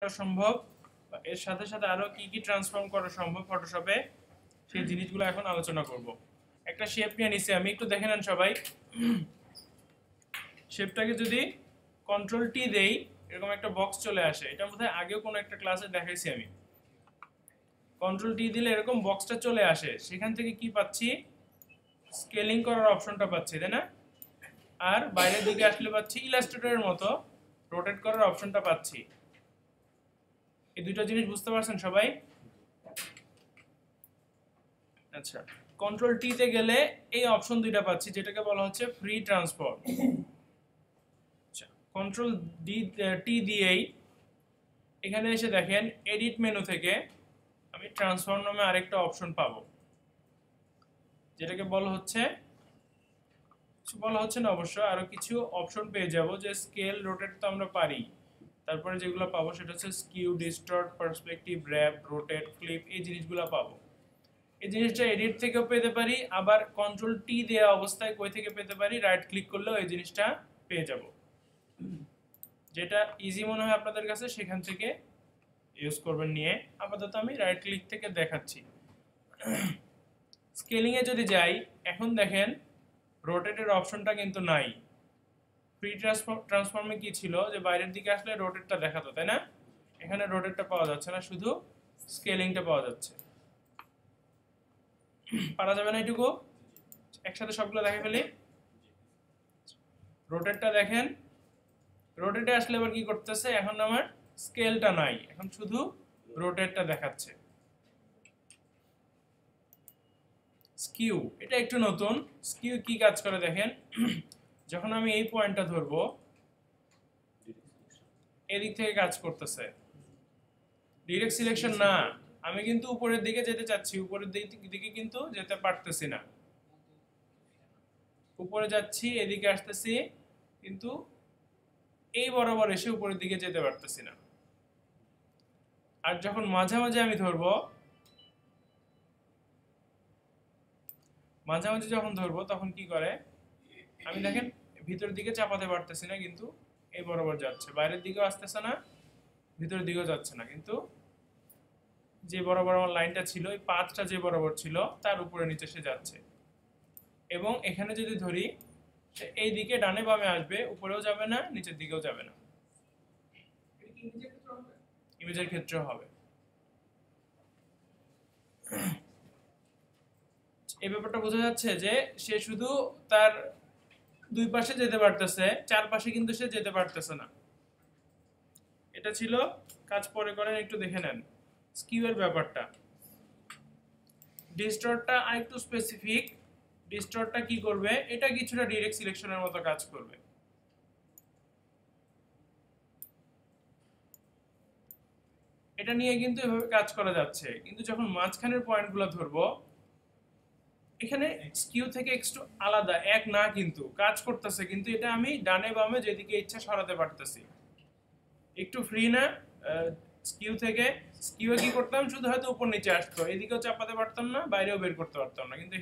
করা সম্ভব বা এর সাথে সাথে আরো কি কি ট্রান্সফর্ম করা সম্ভব ফটোশপে সেই জিনিসগুলো এখন আলোচনা করব। একটা শেপ নিয়ে নিছি আমি, একটু দেখে নেন সবাই। শেপটাকে যদি কন্ট্রোল টি দেই এরকম একটা বক্স চলে আসে। এটা বোধহয় আগেও কোনো একটা ক্লাসে দেখাইছি আমি। কন্ট্রোল টি দিলে এরকম বক্সটা চলে আসে, সেখান থেকে কি পাচ্ছি, স্কেলিং করার অপশনটা পাচ্ছি, তাই না? আর বাইরের দিকে আসলে পাচ্ছি ইলাস্ট্রেটরের মতো রোটেট করার অপশনটা পাচ্ছি। এই দুটো জিনিস বুঝতে পারছেন সবাই? আচ্ছা, কন্ট্রোল টি তে গেলে এই অপশন দুইটা পাচ্ছি, যেটাকে বলা হচ্ছে ফ্রি ট্রান্সফর্ম। আচ্ছা, কন্ট্রোল টি দিয়েই এখানে এসে দেখেন এডিট মেনু থেকে আমি ট্রান্সফর্ম নামে আরেকটা অপশন পাবো, যেটাকে বলা হচ্ছে না অবশ্য, আরো কিছু অপশন পেয়ে যাব। যে স্কেল রোটেট তো আমরা পারি, তারপরে যেগুলো পাবো সেটা হচ্ছে skew, distort, perspective, warp, rotate, flip, এই জিনিসগুলো পাবো। এই জিনিসটা এডিট থেকেও পেতে পারি, আবার কন্ট্রোল টি দেওয়া অবস্থায় কই থেকে পেতে পারি, রাইট ক্লিক করলেও এই জিনিসটা পেয়ে যাব। যেটা ইজি মনে হয় আপনাদের কাছে সেখান থেকে ইউজ করবেন নিয়ে। আপাতত আমি রাইট ক্লিক থেকে দেখাচ্ছি। স্কেলিং এ যদি যাই, এখন দেখেন রোটেটের অপশনটা কিন্তু নাই। ফ্রি ট্রান্সফর্মে কি ছিল, যে বাইরের দিকে আসলে রোটেটটা দেখাতো, তাই না? এখানে রোটেটটা পাওয়া যাচ্ছে না, শুধু স্কেলিংটা পাওয়া যাচ্ছে। পারা যাবে না এটুকু? একসাথে সবগুলো দেখে ফেলি। রোটেটটা দেখেন, রোটেটে আসলে আবার কি করতেছে, এখন আমার স্কেলটা নাই, এখন শুধু রোটেটটা দেখাচ্ছে। স্কিউ, এটা একটু নতুন। স্কিউ কি কাজ করে দেখেন, যখন আমি এই পয়েন্টটা ধরবো এদিক থেকে কাজ করতেছে। ডিরেক্ট সিলেকশন না, আমি কিন্তু উপরের দিকে যেতে চাচ্ছি, উপরের দিকে কিন্তু যেতে পারতেছি না। উপরে যাচ্ছি, এদিকে আসতেছি, কিন্তু এই বরাবর এসে উপরের দিকে যেতে পারতেছি না। আর যখন মাঝামাঝি আমি ধরবো, মাঝামাঝি যখন ধরবো তখন কি করে, আমি দেখেন ভিতরের দিকে চাপাতে পারতেছি না, কিন্তু এই বরাবর যাচ্ছে। বাইরের দিকেও আসতেছে না, ভিতরের দিকেও যাচ্ছে না, কিন্তু যে বরাবর আমার লাইনটা ছিল, এই পাথটা যে বরাবর ছিল তার উপরে নিচে সে যাচ্ছে। এবং এখানে যদি ধরি, এই দিকে ডানে বামে আসবে, উপরেও যাবে না, নিচের দিকেও যাবে না। ইমেজের ক্ষেত্রে হবে। এই ব্যাপারটা বোঝা যাচ্ছে যে সে শুধু তার দুই পাশে যেতে পারতেছে, চার পাশে কিন্তু সে যেতে পারতেছে না। এটা ছিল, কাজ পরে করেন, একটু দেখে নেন স্কিউ এর ব্যাপারটা। ডিস্টর্টটা আরেকটু স্পেসিফিক। ডিস্টর্টটা কি করবে, এটা কিছুটা ডাইরেক্ট সিলেকশনের মতো কাজ করবে। এটা নিয়ে কিন্তু এভাবে কাজ করা যাচ্ছে, কিন্তু যখন মাঝখানের পয়েন্টগুলো ধরবো, এখানে স্কিউ থেকে একটু আলাদা, এক না, কিন্তু কাজ করতেছে, কিন্তু এটা আমি ডানে বামে যেদিকে ইচ্ছা সরাতে পারতেছি। একটু ফ্রি না? স্কিউ থেকে স্কিউ কি করতাম, শুধু হয়তো উপর নিচে আসতো, এদিকেও চাপাতে পারতাম না, বাইরেও বের করতে পারতাম না, কিন্তু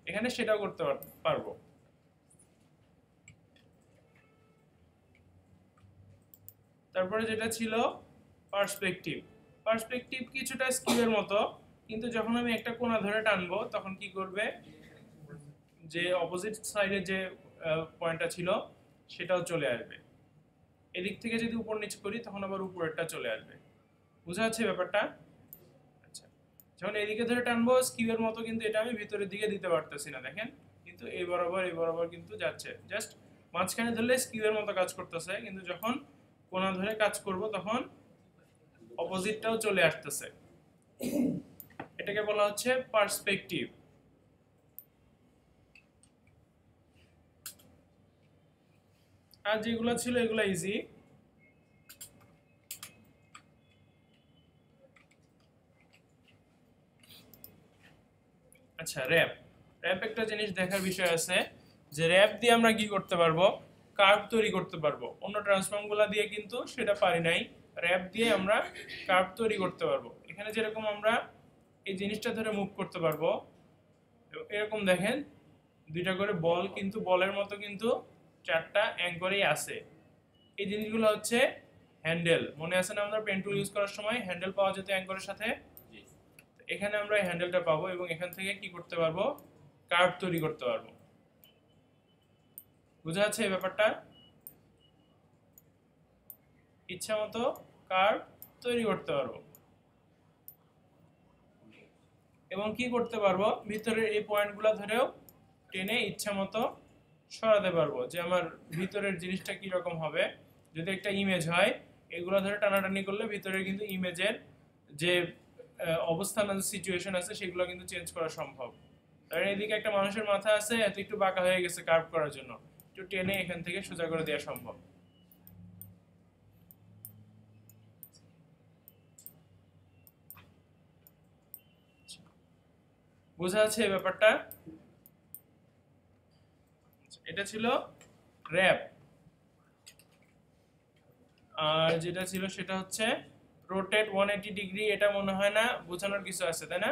এখানে সেটাও করতে পারবো। তারপরে যেটা ছিল পার্সপেক্টিভ। পার্সপেক্টিভ কিছুটা স্কিউ এর মতো, কিন্তু যখন আমি একটা কোণা ধরে টানবো তখন কি করবে, যে অপোজিট সাইডে যে পয়েন্টটা ছিল সেটাও চলে আসবে। এদিক থেকে যদি উপর নিচে করি তখন আবার উপরেরটা চলে আসবে। বুঝা যাচ্ছে ব্যাপারটা? আচ্ছা, যখন এদিকে ধরে টানবো স্কিউ এর মতো, কিন্তু এটা আমি ভিতরের দিকে দিতে পারতেছি না, দেখেন, কিন্তু এই বরাবর কিন্তু যাচ্ছে। জাস্ট মাঝখানে ধরলে স্কিউ এর মতো কাজ করতেছে, কিন্তু যখন কোণা ধরে কাজ করব তখন অপোজিটটাও চলে আসতেছে। এটাকে বলা হচ্ছে পার্সপেক্টিভ। আর যেগুলো ছিল এগুলো ইজি। আচ্ছা, র‍্যাপ। র‍্যাপ একটা জিনিস দেখার বিষয় আছে, যে র‍্যাপ দিয়ে আমরা কি করতে পারবো, কার্ভ তৈরি করতে পারবো। অন্য ট্রান্সফর্মগুলো দিয়ে কিন্তু সেটা পারি নাই, র‍্যাপ দিয়ে আমরা কার্ভ তৈরি করতে পারবো। এখানে যেরকম আমরা এই জিনিসটা ধরে মুভ করতে পারবো, এরকম দেখেন দুইটা করে বল, কিন্তু বলের মতো কিন্তু চারটা অ্যাঙ্করেই আছে। এই জিনিসগুলো হচ্ছে হ্যান্ডেল, মনে আছে না আমরা পেন টুল ইউজ করার সময় হ্যান্ডেল পাওয়া যেত অ্যাঙ্গলের সাথে, এখানে আমরা এই হ্যান্ডেলটা পাবো এবং এখান থেকে কি করতে পারবো, কার্ভ তৈরি করতে পারবো। বুঝা যাচ্ছে এই ব্যাপারটা? ইচ্ছা মতো কার্ভ তৈরি করতে পারবো এবং কি করতে পারবো, ভিতরের এই পয়েন্টগুলো ধরেও টেনে ইচ্ছা মতো সরাতে পারবো, যে আমার ভিতরের জিনিসটা কি রকম হবে। যদি একটা ইমেজ হয়, এগুলো ধরে টানাটানি করলে ভিতরে কিন্তু ইমেজের যে অবস্থান আছে, সিচুয়েশন আছে, সেগুলো কিন্তু চেঞ্জ করা সম্ভব। কারণ এদিকে একটা মানুষের মাথা আছে, এত একটু বাঁকা হয়ে গেছে কার্ভ করার জন্য, একটু টেনে এখান থেকে সোজা করে দেওয়া সম্ভব। বোঝা যাচ্ছে এই ব্যাপারটা? এটা ছিল র‍্যাপ। আর যেটা ছিল সেটা হচ্ছে রোটেট 180 ডিগ্রি। এটা মনে হয় না বোঝানোর কিছু আছে, তাই না?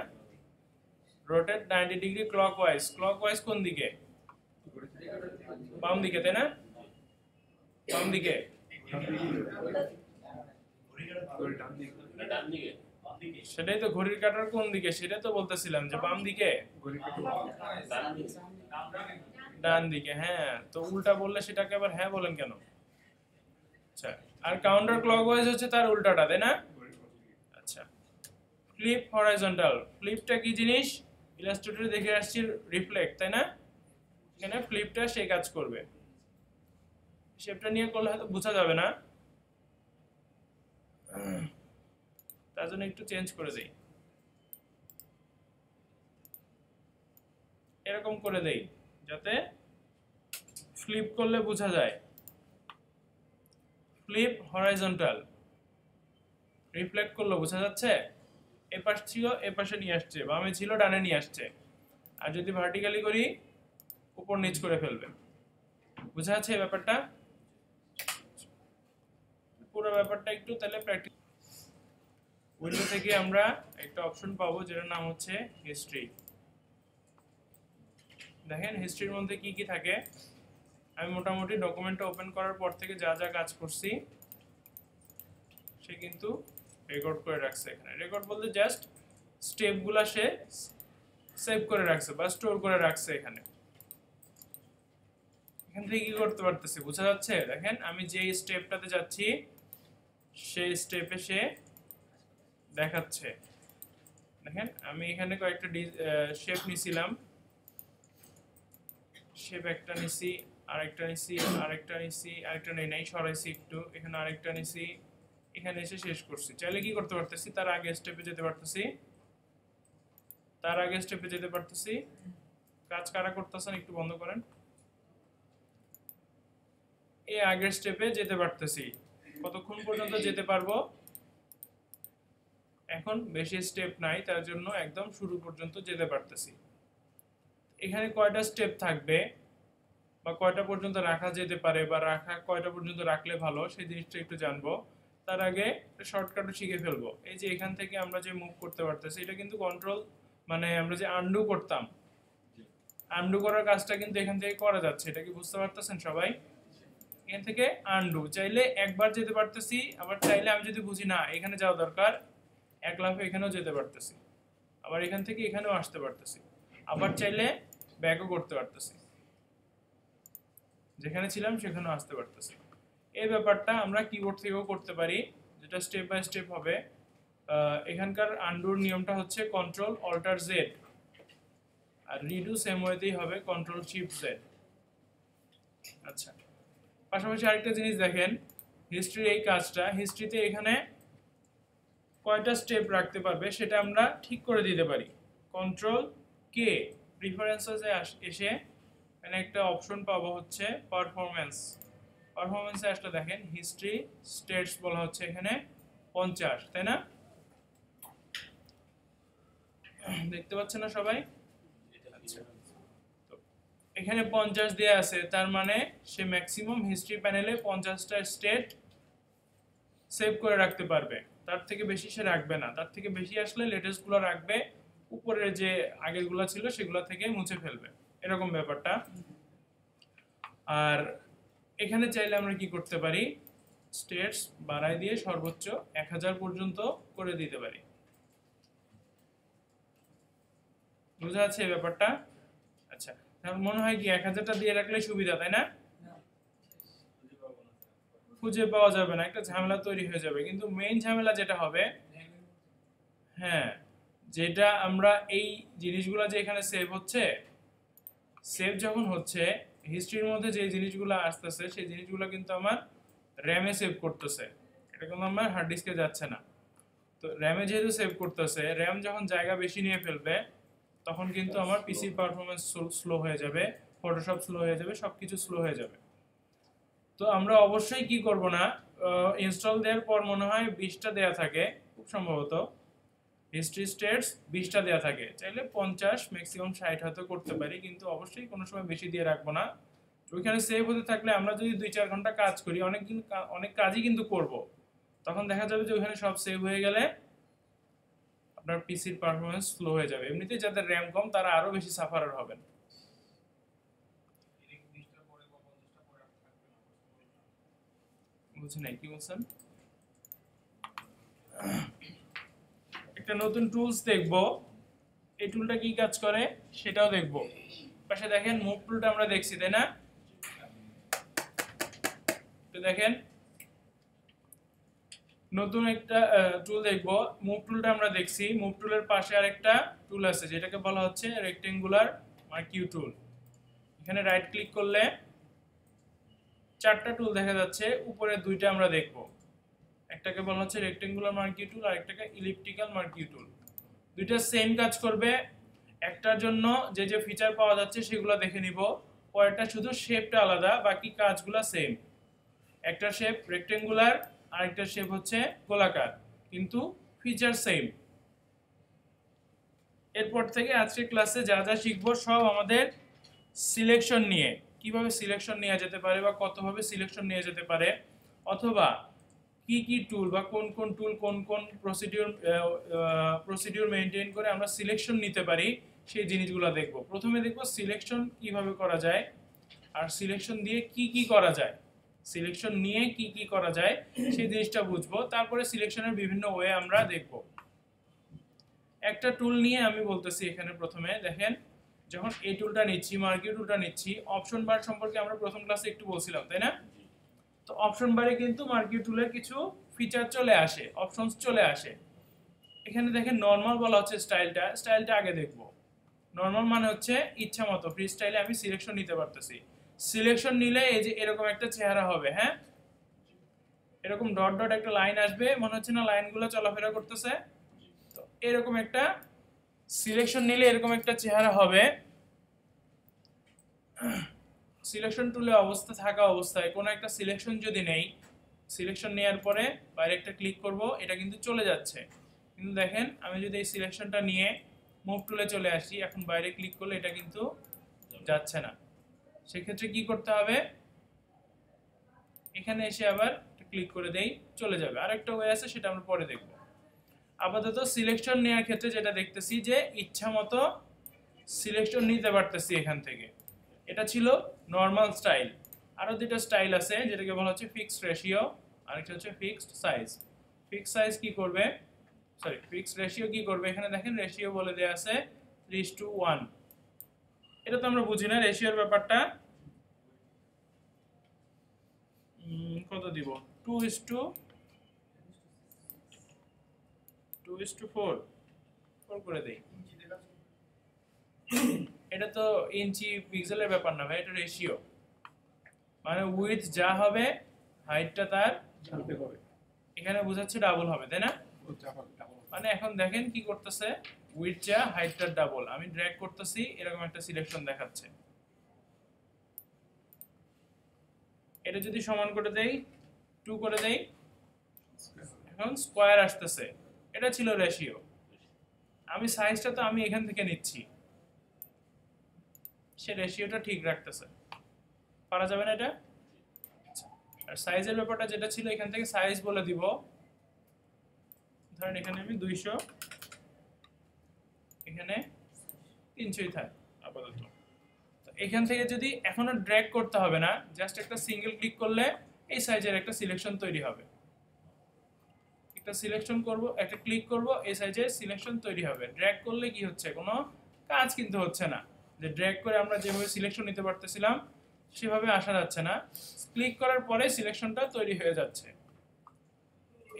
Rotate 90 degree clockwise. ক্লকওয়াইজ কোন দিকে? বাম দিকে, তাই না? বাম দিকে। সেটাই তো, ঘড়ির কাঁটার কোন দিকে সেটা তো বলতেছিলাম, যে বাম দিকে, ডান দিকে। হ্যাঁ, তো উল্টা বললে সেটাকে আবার হ্যাঁ বলেন কেন? আচ্ছা, আর কাউন্টার ক্লকওয়াইজ হচ্ছে তার উল্টাটা, তাই না? আচ্ছা, ফ্লিপ হরাইজন্টাল। ফ্লিপটা কি জিনিস? ইলাস্ট্রেটরে দেখে আসছি রিফ্লেক্ট, তাই না? এখানে ফ্লিপটা সেই কাজ করবে। শেপটা নিয়ে করলে হয়তো বোঝা যাবে না, তার জন্য একটু চেঞ্জ করে দেই, এরকম করে দেই যাতে ফ্লিপ করলে বোঝা যায়। ফ্লিপ হরাইজন্টাল, রিফ্লেক্ট করলে বোঝা যাচ্ছে। এপাশ ছিল এপাশে নিয়ে আসছে, বামে ছিল ডানে নিয়ে আসছে। আর যদি ভার্টিক্যালি করি, উপর নিচ করে ফেলবে। বোঝা যাচ্ছে এই ব্যাপারটা? পুরো ব্যাপারটা একটু তাহলে প্র্যাকটিস। উইন্ডো থেকে আমরা একটা অপশন পাবো যেটার নাম হচ্ছে হিস্ট্রি। দেখেন হিস্ট্রির মধ্যে কি কি থাকে। আমি মোটামুটি ডকুমেন্টটা ওপেন করার পর থেকে যা যা কাজ করছি সে কিন্তু রেকর্ড করে রাখছে। এখানে রেকর্ড বলতে জাস্ট স্টেপগুলো সে সেভ করে রাখছে বা স্টোর করে রাখছে। এখানে এখান থেকে কি করতে পারতেছি বোঝা যাচ্ছে? দেখেন আমি যে স্টেপটাতে যাচ্ছি সেই স্টেপে সে দেখাচ্ছে। দেখেন আমি এখানে কয়েকটা শেপ নিছিলাম, শেপ একটা নিছি, আরেকটা নিছি, আরেকটা নিছি, আরেকটা নেই নাই, সরাইছি একটু, এখানে আরেকটা নিছি, এখানে এসে শেষ করছি। চাইলে কি করতে পারতেছি, তার আগে স্টেপে যেতে পারতেছি, তার আগে স্টেপে যেতে পারতেছি। কাজ কারা করতেছেন একটু বন্ধ করেন। এই আগের স্টেপে যেতে পারতেছি। কতক্ষণ পর্যন্ত যেতে পারবো? এখন বেশি স্টেপ নাই, তার জন্য একদম শুরু পর্যন্ত যেতে পারতেছি। এখানে কয়টা স্টেপ থাকবে বা কয়টা পর্যন্ত রাখা যেতে পারে বা কয়টা পর্যন্ত রাখলে ভালো, সেই জিনিসটা একটু জানবো। তার আগে শর্টকাটও শিখে ফেলবো। এই যে এখান থেকে আমরা যে মুভ করতে পারতেছি, এটা কিন্তু কন্ট্রোল, মানে আমরা যে আনডু করতাম, আনডু করার কাজটা কিন্তু এখান থেকে করা যাচ্ছে। এটা কি বুঝতে পারতেছেন সবাই? এখান থেকে আনডু চাইলে একবার যেতে পারতেছি, আবার চাইলে আমি যদি বুঝি না এখানে যাওয়া দরকার, এক লাফে এখানেও যেতে পারতেছি, আবার এখান থেকে এখানেও আসতে পারতেছি, আবার চাইলে ব্যাকও করতে পারতেছি, যেখানে ছিলাম সেখানেও আসতে পারতেছি। এই ব্যাপারটা আমরা কিবোর্ড থেকেও করতে পারি, যেটা স্টেপ বাই স্টেপ হবে। এখানকার আনডুর নিয়মটা হচ্ছে কন্ট্রোল অল্টার জেড, আর রিডু সেম ওয়েতেই হবে কন্ট্রোল শিফট জেড। আচ্ছা, পাশাপাশি আরেকটা জিনিস দেখেন, হিস্ট্রির এই কাজটা, হিস্ট্রিতে এখানে কয়টা স্টেপ রাখতে পারবে সেটা আমরা ঠিক করে দিতে পারি। কন্ট্রোল কে, প্রিফারেন্সে এসে এখানে একটা অপশন পাবো হচ্ছে পারফরম্যান্স। পারফরম্যান্সে আসলে দেখেন হিস্ট্রি স্টেটস বলা হচ্ছে এখানে 50, তাই না? দেখতে পাচ্ছেন না সবাই? আচ্ছা, তো এখানে 50 দেয়া আছে, তার মানে সে ম্যাক্সিমাম হিস্ট্রি প্যানেলে 50টা স্টেট সেভ করে রাখতে পারবে। তার থেকে বেশি সে রাখবে না, তার থেকে বেশি আসলে লেটেস্ট গুলো রাখবে, উপরে যে আগের গুলো ছিল সেগুলো থেকে মুছে ফেলবে, এরকম ব্যাপারটা। আর এখানে চাইলে আমরা কি করতে পারি, স্টেটস বাড়াই দিয়ে সর্বোচ্চ 1000 পর্যন্ত করে দিতে পারি। বুঝা যাচ্ছে এই ব্যাপারটা? আচ্ছা, তাহলে মনে হয় কি 1000টা দিয়ে রাখলে সুবিধা, তাই না? খুঁজে পাওয়া যাবে না, একটা ঝামেলা তৈরি হয়ে যাবে। কিন্তু মেইন ঝামেলা যেটা হবে, হ্যাঁ, যেটা আমরা এই জিনিসগুলো যে এখানে সেভ হচ্ছে, সেভ যখন হচ্ছে হিস্ট্রির মধ্যে যে জিনিসগুলো আসতেছে সেই জিনিসগুলো কিন্তু আমার র্যামে সেভ করতেছে, এটা কিন্তু আমার হার্ড ডিস্কে যাচ্ছে না। তো র্যামে যেহেতু সেভ করতেছে, র্যাম যখন জায়গা বেশি নিয়ে ফেলবে তখন কিন্তু আমার পিসির পারফরমেন্স স্লো হয়ে যাবে, ফটোশপ স্লো হয়ে যাবে, সবকিছু স্লো হয়ে যাবে। তো আমরা অবশ্যই কি করব না, ইনস্টল দেওয়ার পর মনে হয় 20টা দেয়া থাকে খুব সম্ভবত, হিস্ট্রি স্টেটস 20টা দেয়া থাকে, চাইলে 50 ম্যাক্সিমাম 60 হয়তো করতে পারি, কিন্তু অবশ্যই কোনো সময় বেশি দিয়ে রাখবো না। ওইখানে সেভ হতে থাকলে আমরা যদি 2-4 ঘন্টা কাজ করি, অনেক কাজই কিন্তু করব, তখন দেখা যাবে যে ওইখানে সব সেভ হয়ে গেলে আপনার পিসির পারফরমেন্স স্লো হয়ে যাবে। এমনিতেই যাদের র্যাম কম তারা আরো বেশি সাফারার হবেন। বুঝছেন কি বলছেন? একটা নতুন টুলস দেখবো, এই টুলটা কি কাজ করে সেটাও দেখবো। পাশে দেখেন মুভ টুলটা আমরা দেখছি, তাই না? তো দেখেন নতুন একটা টুল দেখবো, মুভ টুলটা আমরা দেখছি। মুভ টুলের পাশে আরেকটা টুল আছে যেটাকে বলা হচ্ছে রেক্টেঙ্গুলার মার্কিউ টুল। এখানে রাইট ক্লিক করলে 4টা টুল দেখা যাচ্ছে, উপরে 2টা আমরা দেখবো। একটাকে বলা হচ্ছে রেক্টেঙ্গুলার মার্কিউ টুল, আর একটাকে ইলিপ্টিক্যাল মার্কিউ টুল। দুইটা সেম কাজ করবে। একটার জন্য যে যে ফিচার পাওয়া যাচ্ছে সেগুলো দেখে নিব, পরেরটা শুধু শেপটা আলাদা, বাকি কাজগুলো সেম। একটা শেপ রেক্টেঙ্গুলার, আরেকটা শেপ হচ্ছে গোলাকার, কিন্তু ফিচার সেম। এরপর থেকে আজকের ক্লাসে যা যা শিখবো সব আমাদের সিলেকশন নিয়ে, কিভাবে সিলেকশন নেওয়া যেতে পারে বা কতভাবে সিলেকশন নেওয়া যেতে পারে, অথবা কি কি টুল বা কোন কোন টুল কোন কোন প্রসিডিউর মেনটেন করে আমরা সিলেকশন নিতে পারি, সেই জিনিসগুলো দেখব। প্রথমে দেখব সিলেকশন কিভাবে করা যায়, আর সিলেকশন দিয়ে কি কি করা যায়, সিলেকশন নিয়ে কি কি করা যায় সেই জিনিসটা বুঝবো। তারপরে সিলেকশনের বিভিন্ন ওয়ে আমরা দেখব। একটা টুল নিয়ে আমি বলতেছি, এখানে প্রথমে দেখেন, যখন এই টুলটা নিচ্ছি, মার্কিউ টুলটা নিচ্ছি, অপশন বার সম্পর্কে আমরা প্রথম ক্লাসে একটু বলছিলাম, তাই না? তো অপশন বারে কিন্তু মার্কিউ টুলের কিছু ফিচার চলে আসে, অপশনস চলে আসে। এখানে দেখেন নরমাল বলা হচ্ছে স্টাইলটা আগে দেখব। নরমাল মানে হচ্ছে ইচ্ছা মতো ফ্রি স্টাইলে আমি সিলেকশন নিতে পারতেছি। সিলেকশন নিলে এই যে এরকম একটা চেহারা হবে, হ্যাঁ, এরকম ডট ডট একটা লাইন আসবে, মনে হচ্ছে না লাইনগুলো চলাফেরা করতেছে? তো এরকম একটা সিলেকশন নিলে এরকম একটা চেহারা হবে। সিলেকশন টুলে থাকা অবস্থায় কোনো একটা সিলেকশন যদি নেই, সিলেকশন নেওয়ার পরে বাইরে একটা ক্লিক করব, এটা কিন্তু চলে যাচ্ছে। কিন্তু দেখেন আমি যদি এই সিলেকশনটা নিয়ে মুভ টুলে চলে আসি, এখন বাইরে ক্লিক করলে এটা কিন্তু যাচ্ছে না। সেক্ষেত্রে কি করতে হবে, এখানে এসে আবার ক্লিক করে দেই, চলে যাবে। আরেকটা ওয়ে আছে, সেটা আমরা পরে দেখব। আপাতত সিলেকশন নেওয়ার ক্ষেত্রে যেটা দেখতেছি যে ইচ্ছা মতো সিলেকশন নিতে পারতেছি এখান থেকে। এটা ছিল নরমাল স্টাইল। আরো দুটো স্টাইল আছে যেটাকে বলা হচ্ছে ফিক্সড রেশিও, আরেকটা হচ্ছে ফিক্সড সাইজ। ফিক্সড সাইজ কি করবে, সরি ফিক্সড রেশিও কি করবে, এখানে দেখেন রেশিও বলে দেয়া আছে 3:1। এটা তো আমরা বুঝি না রেশিওর ব্যাপারটা, কত দিব, 2:4 করে দেই। এটা তো ইঞ্চি পিক্সেলের ব্যাপার না ভাই, এটা রেশিও, মানে উইডথ যা হবে হাইটটা তার হবে। এখানে বোঝাচ্ছে ডাবল হবে, তাই না? মানে এখন দেখেন কি করতেছে, উইডথ যা হাইটটার ডাবল। আমি ড্র্যাগ করতেছি, এরকম একটা সিলেকশন দেখাচ্ছে। এটা যদি সমান করে দেই, 2 করে দেই, এখন স্কয়ার আসতেছে। এটা ছিল রেশিও। আমি সাইজটা তো আমি এখান থেকে নিচ্ছি, সে রেশিওটা ঠিক রাখতেছে। পারা যাবে না এটা? আর সাইজের ব্যাপারটা যেটা ছিল, এখান থেকে সাইজ বলে দিব, ধরেন এখানে আমি 200, এখানে 300ই থাক আপাতত। তো এখান থেকে যদি এখনো ড্র্যাগ করতে হবে না, জাস্ট একটা সিঙ্গেল ক্লিক করলে এই সাইজের একটা সিলেকশন তৈরি হবে। একটা সিলেকশন করব, একটা ক্লিক করব, এই সাইজের সিলেকশন তৈরি হবে। ড্র্যাগ করলে কি হচ্ছে, কোনো কাজ কিন্তু হচ্ছে না, যে ড্র্যাগ করে আমরা যেভাবে সিলেকশন নিতে পারতেছিলাম সেভাবে আসা যাচ্ছে না। ক্লিক করার পরে সিলেকশনটা তৈরি হয়ে যাচ্ছে।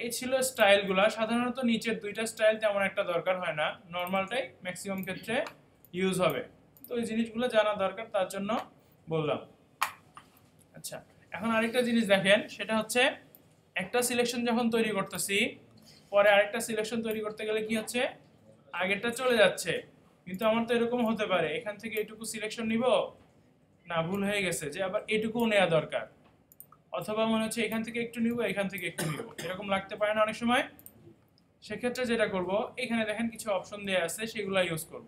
এই ছিল স্টাইলগুলা। সাধারণত নিচের দুইটা স্টাইল তেমন একটা দরকার হয় না, নর্মালটাই ম্যাক্সিমাম ক্ষেত্রে ইউজ হবে। তো এই জিনিসগুলো জানা দরকার, তার জন্য বললাম। আচ্ছা, এখন আরেকটা জিনিস দেখেন, সেটা হচ্ছে একটা সিলেকশন যখন তৈরি করতেছি, পরে আরেকটা সিলেকশন তৈরি করতে গেলে কি হচ্ছে, আগেরটা চলে যাচ্ছে। কিন্তু আমার তো এরকম হতে পারে, এখান থেকে এইটুকু সিলেকশন নিব, না ভুল হয়ে গেছে, যে আবার এইটুকুও নেওয়া দরকার, অথবা মনে হচ্ছে এখান থেকে একটু নিব, এখান থেকে একটু নিব, এরকম লাগতে পারে না অনেক সময়। সেক্ষেত্রে যেটা করব, এখানে দেখেন কিছু অপশন দেওয়া আছে, সেগুলো ইউজ করব।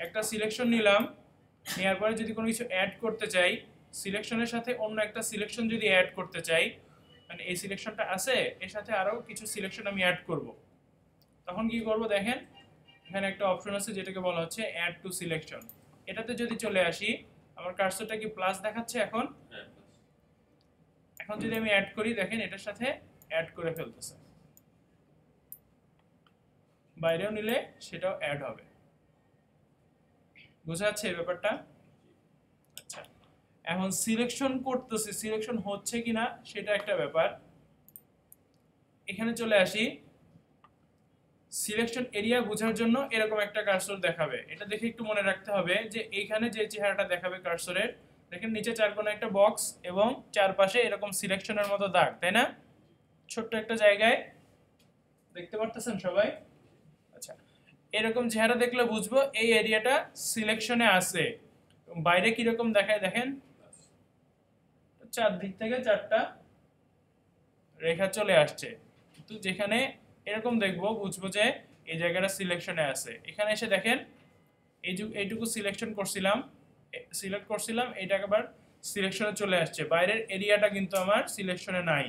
একটা সিলেকশন নিলাম, নেওয়ার পরে যদি কোনো কিছু অ্যাড করতে চাই, সিলেকশনের সাথে অন্য একটা সিলেকশন যদি অ্যাড করতে চাই, মানে এই সিলেকশনটা আছে এর সাথে আরও কিছু সিলেকশন আমি অ্যাড করব, তখন কি করব দেখেন, এখানে একটা অপশন আছে যেটাকে বলা হচ্ছে অ্যাড টু সিলেকশন। এটাতে যদি চলে আসি, আমার কার্সরটা কি প্লাস দেখাচ্ছে এখন? এখন যদি আমি অ্যাড করি, দেখেন এটার সাথে অ্যাড করে ফেলতেছে। বাইরেও নিলে সেটাও অ্যাড হবে। বুঝা যাচ্ছে এই ব্যাপারটা? আচ্ছা, এখন সিলেকশন করতেছি, সিলেকশন হচ্ছে কিনা সেটা একটা ব্যাপার। এখানে চলে আসি, সিলেকশন এরিয়া বোঝার জন্য এরকম একটা কার্সর দেখাবে। এটা দেখে একটু মনে রাখতে হবে যে এইখানে যে চেহারাটা দেখাবে কার্সরের, দেখেন নিচে চার কোণে একটা বক্স এবং চারপাশে এরকম সিলেকশনের মতো দাগ, তাই না? ছোট্ট একটা জায়গায় দেখতে পারতেছেন সবাই? আচ্ছা, এরকম চেহারা দেখলে বুঝবো এই এরিয়াটা সিলেকশনে আছে। বাইরে কিরকম দেখায় দেখেন, চারদিক থেকে চারটা রেখা চলে আসছে। কিন্তু যেখানে এরকম দেখবো, বুঝবো যে এই জায়গাটা সিলেকশনে আছে। এখানে এসে দেখেন এইটুকু সিলেকশন করছিলাম, সিলেক্ট করছিলাম, এটা আবার সিলেকশনে চলে আসছে। বাইরের এরিয়াটা কিন্তু আমার সিলেকশনে নাই,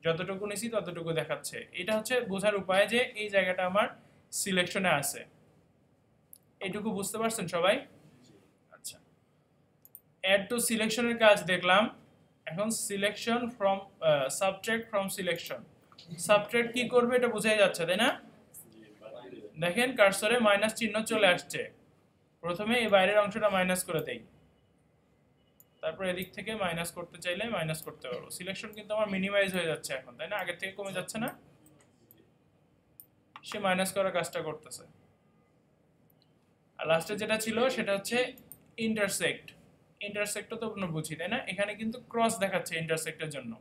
যতটুকু নিছি ততটুকু দেখাচ্ছে। এটা হচ্ছে বোঝার উপায় যে এই জায়গাটা আমার সিলেকশনে আছে। এইটুকু বুঝতে পারছেন সবাই? আচ্ছা, অ্যাড টু সিলেকশনের কাজ দেখলাম। এখন selection from, subtract from selection. Subtract কি করবে এটা বোঝাই যাচ্ছে, তাই না? দেখেন কার্সরে মাইনাস চিহ্ন চলে আসছে। প্রথমে এই বাইরের অংশটা মাইনাস করে দেই, তারপর এদিক থেকে মাইনাস করতে চাইলে মাইনাস করতে পারবো। সিলেকশন কিন্তু আমার মিনিমাইজ হয়ে যাচ্ছে এখন, তাই না? আগের থেকে কমে যাচ্ছে না? সে মাইনাস করার কাজটা করতেছে। আর লাস্টে যেটা ছিল সেটা হচ্ছে ইন্টারসেক্ট। ইন্টারসেক্টও তো আমরা বুঝি, তাই না? এখানে কিন্তু ক্রস দেখাচ্ছে ইন্টারসেক্টের জন্য।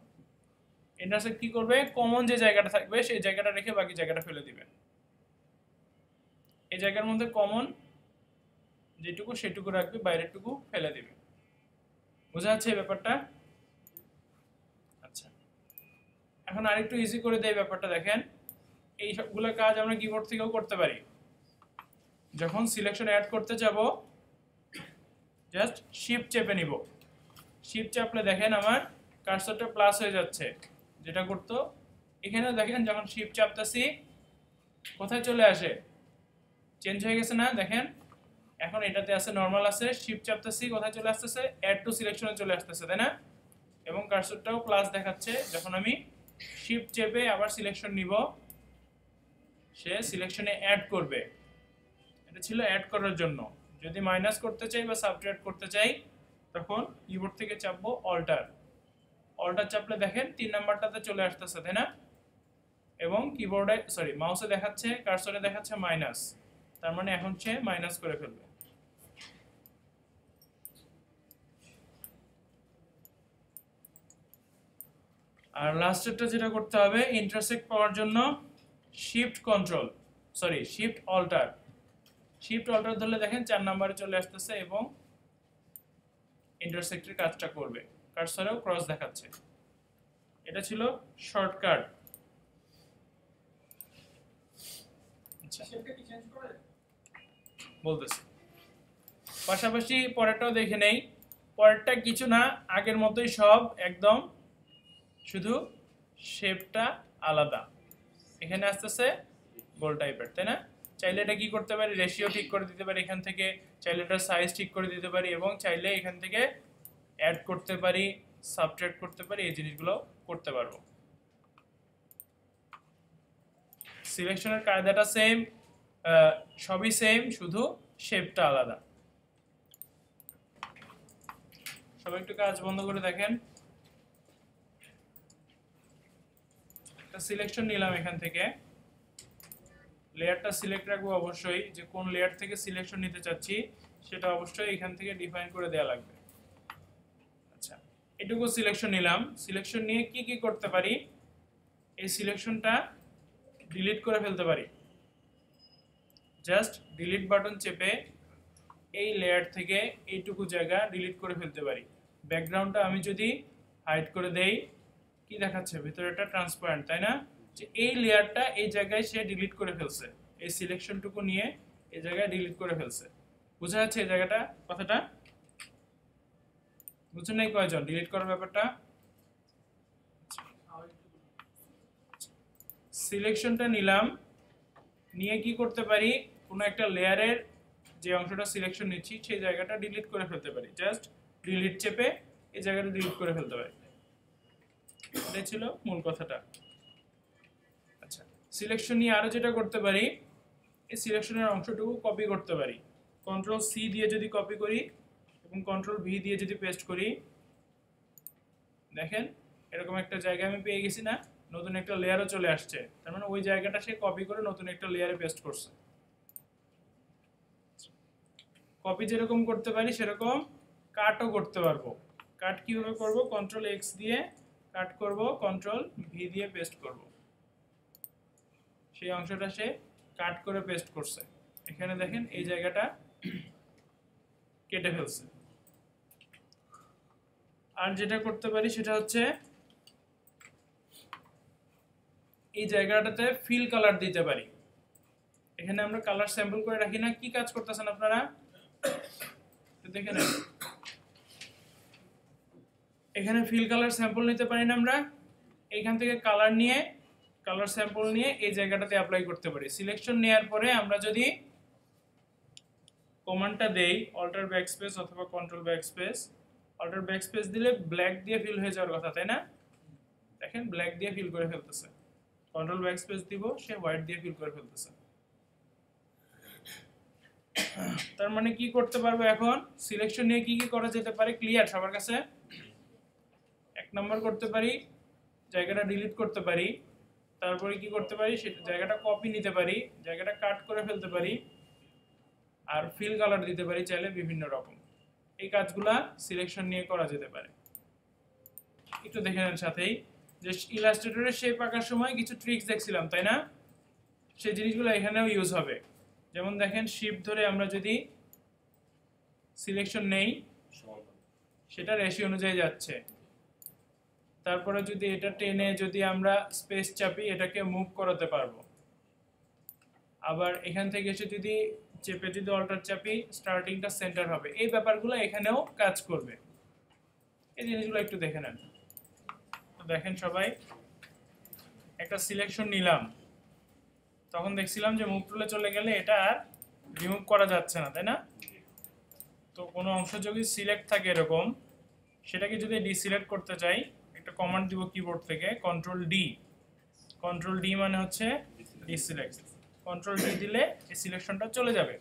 ইন্টারসেক্ট কি করবে, কমন যে জায়গাটা থাকবে সেই জায়গাটা রেখে বাকি জায়গাটা ফেলে দিবে। এই জায়গার মধ্যে কমন যেটুকু সেটুকু রাখবে, বাইরেরটুকু ফেলে দিবে। বোঝা যাচ্ছে এই ব্যাপারটা? আচ্ছা, এখন আরেকটু ইজি করে দেয় ব্যাপারটা। দেখেন এই সবগুলো কাজ আমরা কিবোর্ড থেকেও করতে পারি। যখন সিলেকশন অ্যাড করতে যাব, জাস্ট শিফট চেপে নিব। শিফট চাপলে দেখেন আমার কার্সরটা প্লাস হয়ে যাচ্ছে। যেটা করতো এখানেও দেখেন, যখন শিফট চাপতেছি কোথায় চলে আসে, চেঞ্জ হয়ে গেছে না? দেখেন এখন এটাতে আছে নরমাল আছে, শিফট চাপতেছি কোথায় চলে আসতেছে, অ্যাড টু সিলেকশনে চলে আসতেছে, তাই না? এবং কার্সরটাও প্লাস দেখাচ্ছে। যখন আমি শিফট চেপে আবার সিলেকশন নিব, সে সিলেকশনে অ্যাড করবে। এটা ছিল অ্যাড করার জন্য। যদি মাইনাস করতে চাই বা সাবট্রাক্ট করতে চাই, তখন কিবোর্ড থেকে চাপবো অল্টার। অল্টার চাপলে দেখেন 3 নাম্বারটাতে চলে আসতেছে, তাই না? এবং কিবোর্ডে, সরি মাউসে দেখাচ্ছে, কার্সরে দেখাচ্ছে মাইনাস, তার মানে এখন সে মাইনাস করে ফেলবে। আর লাস্টেরটা যেটা করতে হবে, ইন্টারসেক্ট পাওয়ার জন্য shift control, sorry shift alt. Shift alt ধরলে দেখেন 4 নম্বরে চলে আসতেছে এবং ইন্টারসেক্টের কাজটা করবে। কার্সরেও ক্রস দেখাচ্ছে। এটা ছিল শর্টকাট। আচ্ছা, বলতেছি পাশাপাশি পরেরটাও দেখে নেই। পরেরটা কিছু না, আগের মতোই সব একদম, শুধু শেপটা আলাদা। এখানে আসতেছে গোল টাইপের, তাই না? চাইলে এটা কি করতে পারি, রেশিও ঠিক করে দিতে পারি এখান থেকে, চাইলে এটার সাইজ ঠিক করে দিতে পারি এবং চাইলে এখান থেকে অ্যাড করতে পারি, সাবট্রাক্ট করতে পারি, এই জিনিসগুলো করতে পারবো। সিলেকশনের কায়দাটা সেম, সবই সেম, শুধু শেপটা আলাদা। সবাই একটু কাজ বন্ধ করে দেখেন। একটা সিলেকশন নিলাম এখান থেকে, লেয়ারটা সিলেক্ট রাখবো অবশ্যই, যে কোন লেয়ার থেকে সিলেকশন নিতে চাচ্ছি সেটা অবশ্যই এখান থেকে ডিফাইন করে দেওয়া লাগবে। আচ্ছা, এটুকু সিলেকশন নিলাম। সিলেকশন নিয়ে কি কি করতে পারি? এই সিলেকশনটা ডিলিট করে ফেলতে পারি। জাস্ট ডিলিট বাটন চেপে এই লেয়ার থেকে এইটুকু জায়গা ডিলিট করে ফেলতে পারি। ব্যাকগ্রাউন্ডটা আমি যদি হাইড করে দেই, কি দেখাচ্ছে? ভিতরেটা ট্রান্সপারেন্ট, তাই না? যে এই লেয়ারটা এই জায়গায় সে ডিলিট করে ফেলছে, এই সিলেকশনটুকু নিয়ে এই জায়গায় ডিলিট করে ফেলছে। বুঝা যাচ্ছে এই জায়গাটা, কথাটা বুঝছেন নাই কয়জন ডিলিট করার ব্যাপারটা? সিলেকশনটা নিলাম, নিয়ে কি করতে পারি? কোনো একটা লেয়ারের যে অংশটা সিলেকশন নিচ্ছি সেই জায়গাটা ডিলিট করে ফেলতে পারি। জাস্ট ডিলিট চেপে এই জায়গাটা ডিলিট করে ফেলতে পারি। এটাই ছিল মূল কথাটা। আচ্ছা, সিলেকশন নিয়ে আরো যেটা করতে পারি, এই সিলেকশনের অংশটুকু কপি করতে পারি। কন্ট্রোল সি দিয়ে যদি কপি করি এবং কন্ট্রোল ভি দিয়ে যদি পেস্ট করি, দেখেন এরকম একটা জায়গা আমি পেয়ে গেছি না? নতুন একটা লেয়ারও চলে আসছে। তার মানে ওই জায়গাটা সে কপি করে নতুন একটা লেয়ারে পেস্ট করছে। কপি যেরকম করতে পারি সেরকম কাটও করতে পারবো। কাট কিভাবে করব? কন্ট্রোল এক্স দিয়ে কাট করব, কন্ট্রোল ভি দিয়ে পেস্ট করব। সেই অংশটা সে কাট করে পেস্ট করছে। এখানে দেখেন এই জায়গাটা কেটে ফেলছে। আর যেটা করতে পারি সেটা হচ্ছে এই জায়গাটাতে ফিল কালার দিতে পারি। এখানে আমরা কালার স্যাম্পল করে রাখি না? কি কাজ করতেছেন আপনারা দেখে নেন। এখানে ফিল কালার স্যাম্পল নিতে পারি না আমরা? এইখান থেকে কালার নিয়ে, কালার স্যাম্পল নিয়ে এই জায়গাটাতে অ্যাপ্লাই করতে পারি। সিলেকশন নেওয়ার পরে আমরা যদি কমান্ডটা দেই অল্টার ব্যাকস্পেস অথবা কন্ট্রোল ব্যাকস্পেস, অল্টার ব্যাকস্পেস দিলে ব্ল্যাক দিয়ে ফিল হয়ে যাওয়ার কথা, তাই না? দেখেন ব্ল্যাক দিয়ে ফিল করে ফেলতেছে। কন্ট্রোল ব্যাকস্পেস দিব, সে হোয়াইট দিয়ে ফিল করে ফেলতেছে। তার মানে কি করতে পারবো এখন? সিলেকশন নিয়ে কি কি করা যেতে পারে ক্লিয়ার সবার কাছে? এক নম্বর করতে পারি জায়গাটা ডিলিট করতে পারি। তারপরে কি করতে পারি? সেটা জায়গাটা কপি নিতে পারি, জায়গাটা কাট করে ফেলতে পারি, আর ফিল কালার দিতে পারি চাইলে বিভিন্ন রকম। এই কাজগুলা সিলেকশন নিয়ে করা যেতে পারে। একটু দেখে নেন সাথেই যে ইলাস্ট্রেটরের শেপ আঁকার সময় কিছু ট্রিক্স দেখছিলাম, তাই না? সেই জিনিসগুলো এখানেও ইউজ হবে। যেমন দেখেন শিফট ধরে আমরা যদি সিলেকশন নেই সেটা রেশিও অনুযায়ী যাচ্ছে। তারপরে যদি এটা টেনে যদি আমরা স্পেস চাপি এটাকে মুভ করাতে পারবো। আবার এখান থেকে এসে যদি চেপে যদি অল্টার চাপি স্টার্টিংটা সেন্টার হবে। এই ব্যাপারগুলো এখানেও কাজ করবে। এই জিনিসগুলো একটু দেখে নেন। তো দেখেন সবাই, একটা সিলেকশন নিলাম, তখন দেখছিলাম যে মুভ টুলে চলে গেলে এটা আর রিমুভ করা যাচ্ছে না, তাই না? তো কোনো অংশ যদি সিলেক্ট থাকে এরকম, সেটাকে যদি ডিসিলেক্ট করতে চাই একটা কমান্ড দিব কিবোর্ড থেকে, কন্ট্রোল ডি। কন্ট্রোল ডি মানে হচ্ছে ডিসিলেক্ট। কন্ট্রোল ডি দিলে এই সিলেকশনটা চলে যাবে।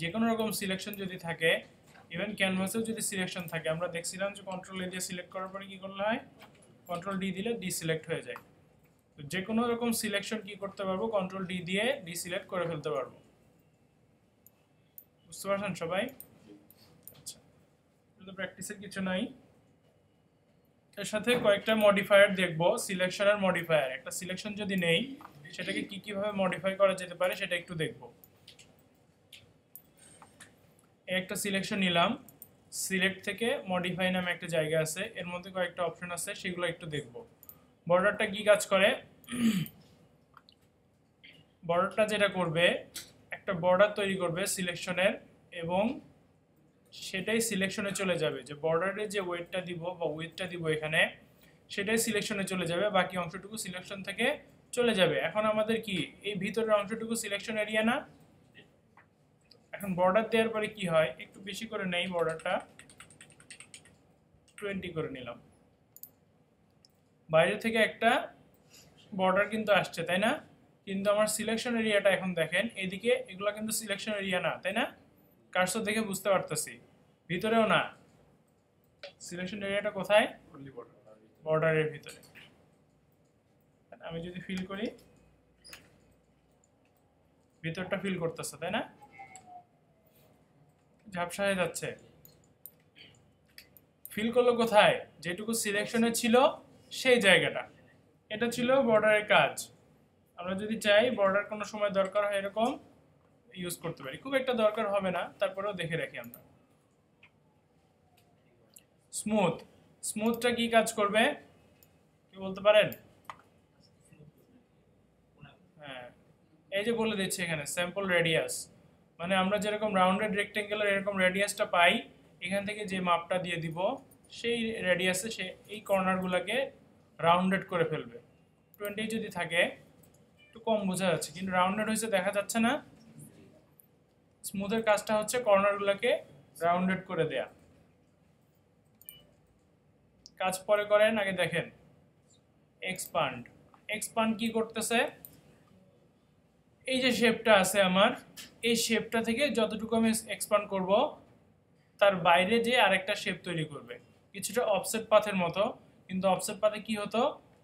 যে কোনো রকম সিলেকশন যদি থাকে, ইভেন ক্যানভাসেও যদি সিলেকশন থাকে, আমরা দেখছিলাম যে কন্ট্রোল এ দিয়ে সিলেক্ট করার পরে কি করলে হয়? কন্ট্রোল ডি দিলে ডিসিলেক্ট হয়ে যায়। তো যে কোনো রকম সিলেকশন কি করতে পারবো? কন্ট্রোল ডি দিয়ে ডিসিলেক্ট করে ফেলতে পারবো। বুঝতে পারছেন সবাই? আচ্ছা, তো প্র্যাকটিসের কিছু নাই। এর সাথে কয়েকটা মডিফায়ার দেখবো, সিলেকশনের মডিফায়ার। একটা সিলেকশন যদি নেই সেটাকে কি কিভাবে মডিফাই করা যেতে পারে সেটা একটু দেখবো। একটা সিলেকশন নিলাম, সিলেক্ট থেকে মডিফাই নামে একটা জায়গা আছে, এর মধ্যে কয়েকটা অপশন আছে, সেগুলো একটু দেখব। বর্ডারটা কি কাজ করে? বর্ডারটা যেটা করবে, একটা বর্ডার তৈরি করবে সিলেকশনের, এবং সেটাই সিলেকশনে চলে যাবে। যে বর্ডারে যে ওয়েটটা দিব বা উইথটা দিব এখানে, সেটাই সিলেকশনে চলে যাবে, বাকি অংশটুকু সিলেকশন থেকে চলে যাবে। এখন আমাদের কি এই ভিতরের অংশটুকু সিলেকশন এরিয়া না? এখন বর্ডার দেওয়ার পরে কি হয়? একটু বেশি করে নেই বর্ডারটা, 20 করে নিলাম। বাইরে থেকে একটা বর্ডার কিন্তু আসছে, তাই না? কিন্তু আমার সিলেকশন এরিয়াটা এখন দেখেন, এদিকে এগুলো কিন্তু সিলেকশন এরিয়া না, তাই না? কার্সর দেখে বুঝতে পারতেছি, ভিতরেও না। সিলেকশন এরিয়াটা কোথায়? বর্ডারের ভিতরে। আমি যদি ফিল করি, ভিতরটা ফিল করতেছে, তাই না? ঝাপসা হয়ে যাচ্ছে। ফিল করলো কোথায়? যেটুকু সিলেকশনে ছিল সেই জায়গাটা। এটা ছিল বর্ডারের কাজ। আমরা যদি চাই বর্ডার কোনো সময় দরকার হয় এরকম ইউজ করতে পারি, খুব একটা দরকার হবে না, তারপরেও দেখে রাখি আমরা। স্মুথ, স্মুথটা কি কাজ করবে কি বলতে পারেন? হ্যাঁ, এই যে বলে দিচ্ছে এখানে স্যাম্পল রেডিয়াস, মানে আমরা যেরকম রাউন্ডেড রেক্টেঙ্গেলের এরকম রেডিয়াসটা পাই, এখান থেকে যে মাপটা দিয়ে দিব সেই রেডিয়াসে সে এই কর্নারগুলোকে রাউন্ডেড করে ফেলবে। 20 যদি থাকে একটু কম বোঝা যাচ্ছে, কিন্তু রাউন্ডেড হয়েছে দেখা যাচ্ছে না। স্মুথের কাজটা হচ্ছে কর্নারগুলোকে রাউন্ডেড করে দেয়া। কাজ পরে করেন, আগে দেখেন এক্সপান্ড। এক্সপান্ড কি করতেছে? এই যে শেপটা আছে আমার, এই শেপটা থেকে যতটুকু আমি এক্সপান্ড করব তার বাইরে যে আরেকটা শেপ তৈরি করবে, কিছুটা অফসেট পাথের মতো। কিন্তু অফসেট পাথে কি হতো,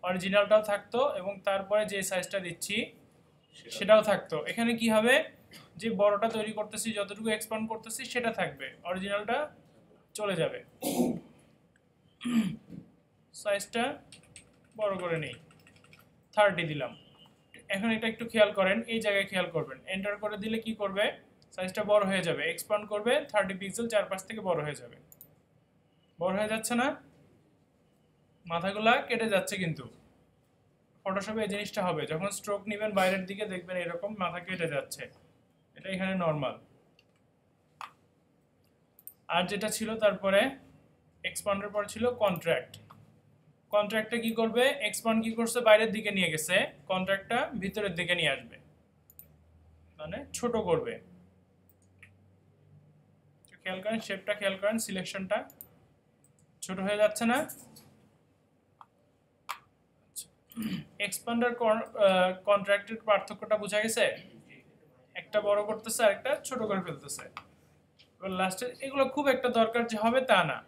অরিজিনালটাও থাকতো এবং তারপরে যে সাইজটা দিচ্ছি সেটাও থাকতো। এখানে কি হবে, যে বড়টা তৈরি করতেছি, যতটুকু এক্সপান্ড করতেছি সেটা থাকবে, অরিজিনালটা চলে যাবে। সাইজটা বড় করে নেই, 30 দিলাম। এখন এটা একটু খেয়াল করেন, এই জায়গায় খেয়াল করবেন, এন্টার করে দিলে কি করবে, সাইজটা বড় হয়ে যাবে, এক্সপান্ড করবে, 30 পিক্সেল চারপাশ থেকে বড় হয়ে যাবে। বড় হয়ে যাচ্ছে না? মাথাগুলা কেটে যাচ্ছে, কিন্তু ফটোশপে এই জিনিসটা হবে, যখন স্ট্রোক নেবেন বাইরের দিকে দেখবেন এরকম মাথা কেটে যাচ্ছে, এটা এখানে নর্মাল। আর যেটা ছিল তারপরে এক্সপান্ডের পর ছিল কন্ট্রাক্ট। কন্ট্রাক্টটা কি করবে, এক্সপান্ড কি করছে বাইরের দিকে নিয়ে গেছে, কন্ট্রাক্টটা ভিতরের দিকে নিয়ে আসবে, মানে ছোট করবে। খেয়াল করেন শেপটা, খেয়াল করেন সিলেকশনটা ছোট হয়ে যাচ্ছে না? এক্সপান্ডার কন্ট্রাক্টের পার্থক্যটা বোঝা গেছে? একটা বড় করতেছে আর একটা ছোট করে ফেলতেছে। এবার লাস্টে এগুলো খুব একটা দরকার যে হবে তা না,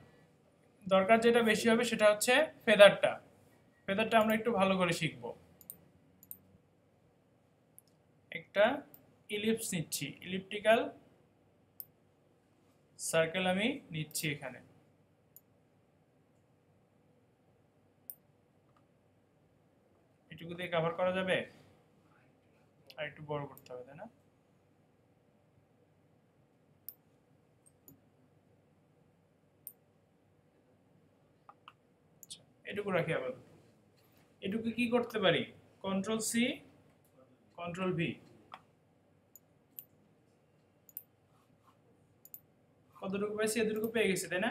দরকার যেটা বেশি হবে সেটা হচ্ছে ফেদারটা। ফেদারটা আমরা একটু ভালো করে শিখব। একটা ইলিপস নিচ্ছি, ইলিপ্টিক্যাল সার্কেল আমি নিচ্ছি এখানে। এটুকু দিয়ে কভার করা যাবে? আর একটু বড় করতে হবে, তাই না? এটুকু রাখি আপাতত। এটুকু কি করতে পারি, কন্ট্রোল সি, কন্ট্রোল ভি। কতটুকু পাইছি, এতটুকু পেয়ে গেছি, তাই না?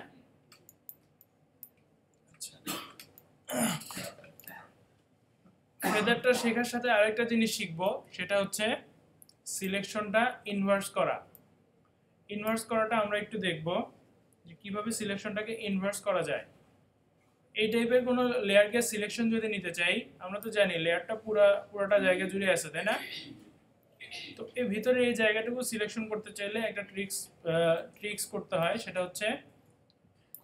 ফেদারটা শেখার সাথে আরেকটা জিনিস শিখবো, সেটা হচ্ছে সিলেকশনটা ইনভার্স করা। ইনভার্স করাটা আমরা একটু দেখব যে কিভাবে সিলেকশনটাকে ইনভার্স করা যায়। এই টাইপের কোনো লেয়ারকে সিলেকশন যদি নিতে চাই, আমরা তো জানি লেয়ারটা পুরোটা জায়গা জুড়ে আছে, তাই না? তো এর ভিতরে এই জায়গাটুকু সিলেকশন করতে চাইলে একটা ট্রিক্স করতে হয়, সেটা হচ্ছে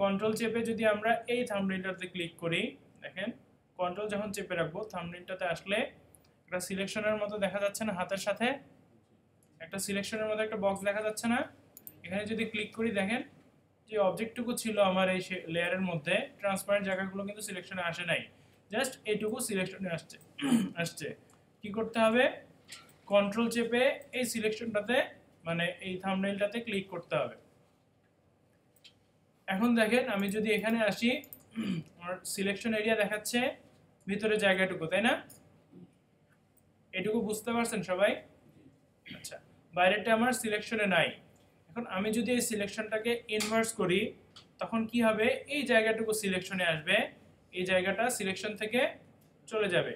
কন্ট্রোল চেপে যদি আমরা এই থাম্বনেইলটাতে ক্লিক করি, দেখেন কন্ট্রোল যখন চেপে রাখবো থাম্বনেইলটাতে আসলে একটা সিলেকশনের মতো দেখা যাচ্ছে না, হাতের সাথে একটা সিলেকশনের মতো একটা বক্স দেখা যাচ্ছে না? এখানে যদি ক্লিক করি দেখেন যে অবজেক্টটুকু ছিল আমার এই লেয়ারের মধ্যে, ট্রান্সপারেন্ট জায়গাগুলো কিন্তু সিলেকশনে আসে নাই, জাস্ট এইটুকু সিলেকশনে আসছে। কি করতে হবে, কন্ট্রোল চেপে এই সিলেকশনটাতে মানে এই থাম্বনেইলটাতে ক্লিক করতে হবে। এখন দেখেন আমি যদি এখানে আসি, আমার সিলেকশন এরিয়া দেখাচ্ছে ভিতরে জায়গাটুকু, তাই না? এটুকু বুঝতে পারছেন সবাই? আচ্ছা, বাইরেটা আমার সিলেকশনে নাই। এখন আমি যদি এই সিলেকশনটাকে ইনভার্স করি তখন কি হবে, এই জায়গাটুকু সিলেকশনে আসবে, এই জায়গাটা সিলেকশন থেকে চলে যাবে।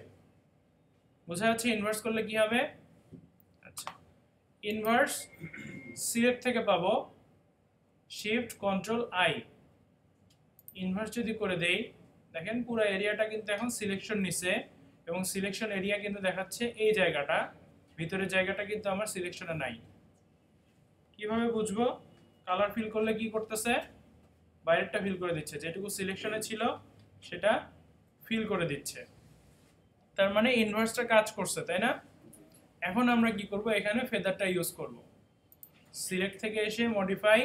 বোঝা যাচ্ছে ইনভার্স করলে কি হবে? আচ্ছা, ইনভার্স সিলেক্ট থেকে পাবো শিফট কন্ট্রোল আই, ইনভার্স যদি করে দেই, দেখেন পুরো এরিয়াটা কিন্তু এখন সিলেকশন নিছে এবং সিলেকশন এরিয়া কিন্তু দেখাচ্ছে এই জায়গাটা, ভিতরের জায়গাটা কিন্তু আমার সিলেকশনে নাই। কিভাবে বুঝবো? কালার ফিল করলে কি করতেছে, বাইরেরটা ফিল করে দিচ্ছে, যেটুকু সিলেকশনে ছিল সেটা ফিল করে দিচ্ছে, তার মানে ইনভার্সটা কাজ করছে, তাই না? এখন আমরা কি করব, এখানে ফেদারটা ইউজ করব। সিলেক্ট থেকে এসে মডিফাই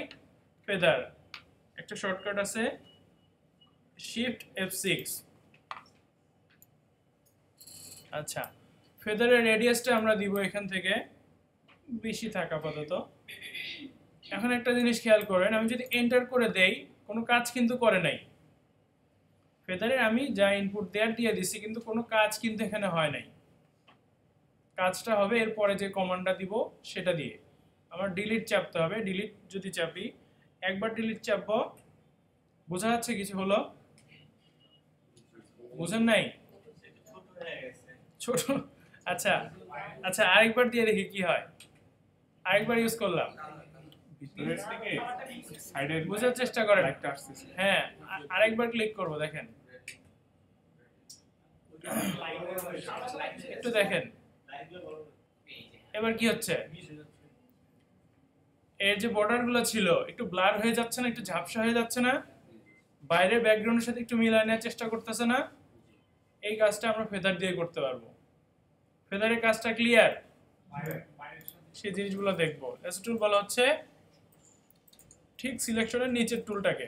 ফেদার, একটা শর্টকাট আছে শিফট F6। আচ্ছা, ফেদারের রেডিয়াসটা আমরা দিব এখান থেকে বেশি থাকা আপাতত। এখন একটা জিনিস খেয়াল করেন, আমি যদি এন্টার করে দেই কোনো কাজ কিন্তু করে নাই। ফেদারে আমি যা ইনপুট দেওয়ার দিয়ে দিছি, কিন্তু কোনো কাজ কিন্তু এখানে হয় নাই। কাজটা হবে এরপরে যে কমান্ডটা দিব সেটা দিয়ে। আমার ডিলিট চাপতে হবে, ডিলিট যদি চাপি, একবার ডিলিট চাপবো, বোঝা যাচ্ছে কিছু হলো? বুঝেন নাই? ছোট, আচ্ছা আচ্ছা, আরেকবার দিয়ে দেখি কি হয়। আরেকবার ইউজ করলাম, বোঝার চেষ্টা করেন। হ্যাঁ, আরেকবার ক্লিক করব, দেখেন একটু দেখেন এবার কি হচ্ছে। এর যে বর্ডার গুলো ছিল একটু ব্লার হয়ে যাচ্ছে না, একটু ঝাপসা হয়ে যাচ্ছে না, বাইরের ব্যাকগ্রাউন্ডের সাথে একটু মিলায় নেওয়ার চেষ্টা করতেছে না। এই কাজটা আমরা ফেদার দিয়ে করতে পারবো। ফেদারের কাজটা ক্লিয়ার? সেই জিনিসগুলো দেখবো। লেসো টুল বলা হচ্ছে ঠিক সিলেকশনের নিচের টুলটাকে,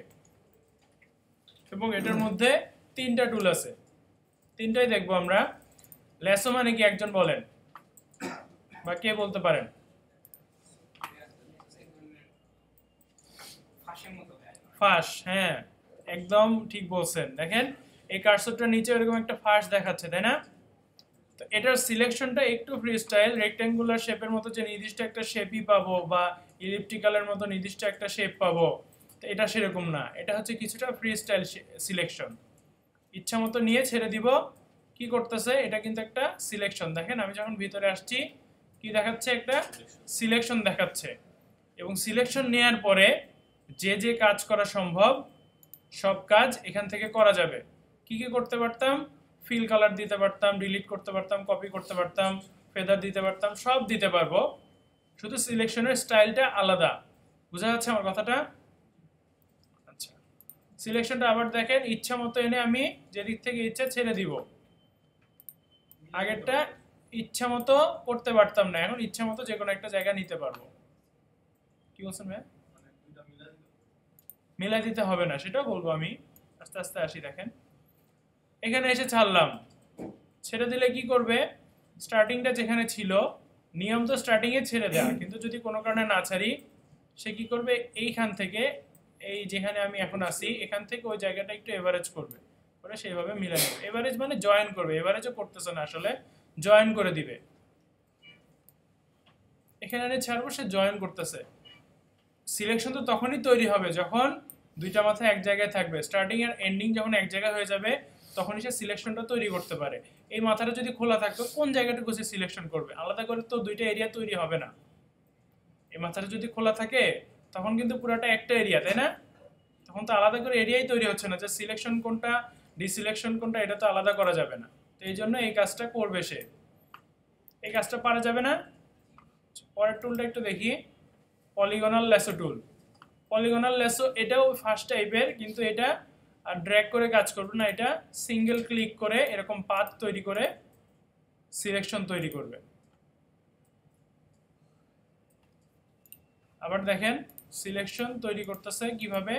এবং এটার মধ্যে তিনটা টুল আছে, তিনটাই দেখবো আমরা। লেসো মানে কি একজন বলেন, বা কে বলতে পারেন? ফাঁস, হ্যাঁ একদম ঠিক বলছেন। দেখেন এই কার্সরটার নিচে এরকম একটা ফাঁস দেখাচ্ছে, তাই না? তো এটার সিলেকশনটা একটু ফ্রি স্টাইল, রেক্ট্যাঙ্গুলার শেপের মতো যে নির্দিষ্ট একটা শেপই পাবো, বা ইলিপ্টিক্যালের মতো নির্দিষ্ট একটা শেপ পাবো, তো এটা সেরকম না। এটা হচ্ছে কিছুটা ফ্রি স্টাইল সিলেকশন, ইচ্ছা মতো নিয়ে ছেড়ে দিব। কি করতেছে, এটা কিন্তু একটা সিলেকশন। দেখেন আমি যখন ভিতরে আসছি কি দেখাচ্ছে, একটা সিলেকশন দেখাচ্ছে, এবং সিলেকশন নেওয়ার পরে যে যে কাজ করা সম্ভব সব কাজ এখান থেকে করা যাবে। কি কি করতে পারতাম, ফিল কালার দিতে পারতাম, ডিলিট করতে পারতাম, কপি করতে পারতাম, ফেদার দিতে পারতাম, সব দিতে পারবো, শুধু সিলেকশনের স্টাইলটা আলাদা। বোঝা যাচ্ছে আমার কথাটা? আচ্ছা, সিলেকশনটা আবার দেখেন, ইচ্ছা মতো এনে আমি যেদিক থেকে ইচ্ছা ছেড়ে দিব। আগেরটা ইচ্ছা মতো করতে পারতাম না, এখন ইচ্ছা মতো যে কোনো একটা জায়গা নিতে পারবো। কি বলছেন ভাই? মিলাই দিতে হবে না, সেটাও বলবো আমি, আস্তে আস্তে আসি। দেখেন এখানে এসে ছাড়লাম, ছেড়ে দিলে কি করবে, স্টার্টিংটা যেখানে ছিল নিয়ম তো স্টার্টিং এ ছেড়ে দেওয়া, কিন্তু যদি কোনো কারণে না ছাড়ি সে কি করবে, এইখান থেকে এই যেখানে আমি এখন আসি এখান থেকে ওই জায়গাটা একটু এভারেজ করবে, করে সেইভাবে মিলাই নেবে। এভারেজ মানে জয়েন করবে, এভারেজও করতেছে না আসলে, জয়েন করে দিবে। এখানে ছাড়বো, সে জয়েন করতেছে। সিলেকশন তো তখনই তৈরি হবে যখন দুইটা মাথা এক জায়গায় থাকবে, স্টার্টিং আর এন্ডিং যখন এক জায়গায় হয়ে যাবে তখনই সে সিলেকশনটা তৈরি করতে পারে। এই মাথাটা যদি খোলা থাকতো কোন জায়গাটুকু সে সিলেকশন করবে, আলাদা করে তো দুইটা এরিয়া তৈরি হবে না। এই মাথাটা যদি খোলা থাকে তখন কিন্তু পুরাটা একটা এরিয়া, তাই না? তখন তো আলাদা করে এরিয়াই তৈরি হচ্ছে না, যে সিলেকশন কোনটা ডিসিলেকশন কোনটা এটা তো আলাদা করা যাবে না। তো এই জন্য এই কাজটা করবে সে, এই কাজটা পারা যাবে না। পরের টুলটা একটু দেখি, পলিগনাল লেসো টুল। পলিগনাল লেসো এটাও ফার্স্ট টাইপের, কিন্তু এটা আর ড্র্যাগ করে কাজ করবে না, এটা সিঙ্গেল ক্লিক করে এরকম পাথ তৈরি করে সিলেকশন তৈরি করবে। আবার দেখেন সিলেকশন তৈরি করতেছে কিভাবে,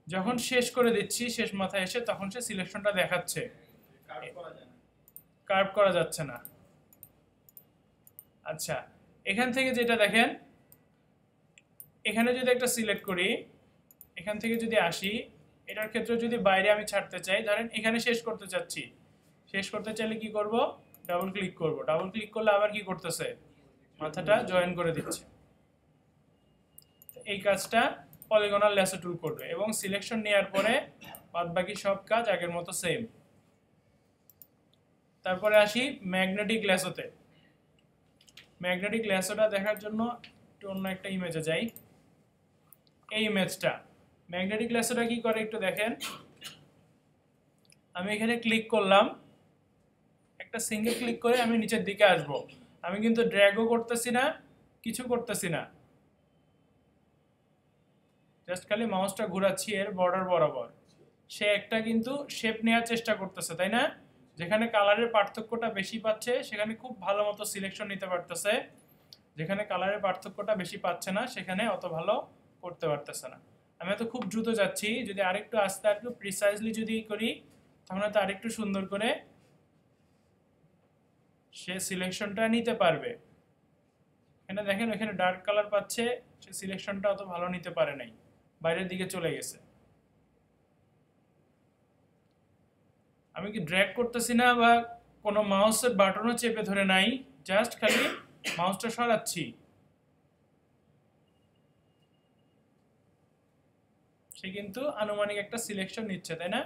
যখন শেষ করে দিচ্ছি শেষ মাথায় এসে তখন সে সিলেকশনটা দেখাচ্ছে, কার্ভ করা যাচ্ছে না। আচ্ছা, এখান থেকে যেটা দেখেন, এখানে যদি একটা সিলেক্ট করি, এখান থেকে যদি আসি, এটার ক্ষেত্রে যদি বাইরে আমি ছাড়তে চাই, ধরেন এখানে শেষ করতে চাচ্ছি, শেষ করতে চাইলে কি করব, ডাবল ক্লিক করব। ডাবল ক্লিক করলে আবার কি করতেছে, মাথাটা জয়েন করে দিচ্ছে। এই কাজটা পলিগনাল লেসো টুল করবে, এবং সিলেকশন নেওয়ার পরে বাদ বাকি সব কাজ আগের মতো সেম। তারপরে আসি ম্যাগনেটিক লেসোতে। ম্যাগনেটিক লেসোটা দেখার জন্য একটু অন্য একটা ইমেজে যাই। এই ইমেজটা ম্যাগনেটিক ল্যাসোটা কি করে একটু দেখেন। আমি এখানে ক্লিক করলাম, একটা সিঙ্গেল ক্লিক করে আমি নিচের দিকে আসব। আমি কিন্তু ড্র্যাগও করতেছি না, কিছু করতেছি না, জাস্ট খালি মাউসটা ঘোরাচ্ছি এর বর্ডার বরাবর। সে একটা কিন্তু শেপ নেওয়ার চেষ্টা করতেছে, তাই না? যেখানে কালারের পার্থক্যটা বেশি পাচ্ছে সেখানে খুব ভালো মতো সিলেকশন নিতে পারতেছে, যেখানে কালারের পার্থক্যটা বেশি পাচ্ছে না সেখানে অত ভালো করতে পারতেছে না। আমি তো খুব দ্রুত যাচ্ছি, যদি আরেকটু আস্তে আরেকটু প্রিসাইজলি যদি করি তাহলে তো আরেকটু সুন্দর করে সে সিলেকশনটা নিতে পারবে। এখানে দেখেন এখানে ডার্ক কালার পাচ্ছে, সে সিলেকশনটা অত ভালো নিতে পারে নাই, বাইরের দিকে চলে গেছে। আমি কি ড্র্যাগ করতেছি না বা কোনো মাউসের বাটনও চেপে ধরে নাই, জাস্ট খালি মাউসটা সরাচ্ছি, সে কিন্তু আনুমানিক একটা সিলেকশন নিচ্ছে, তাই না?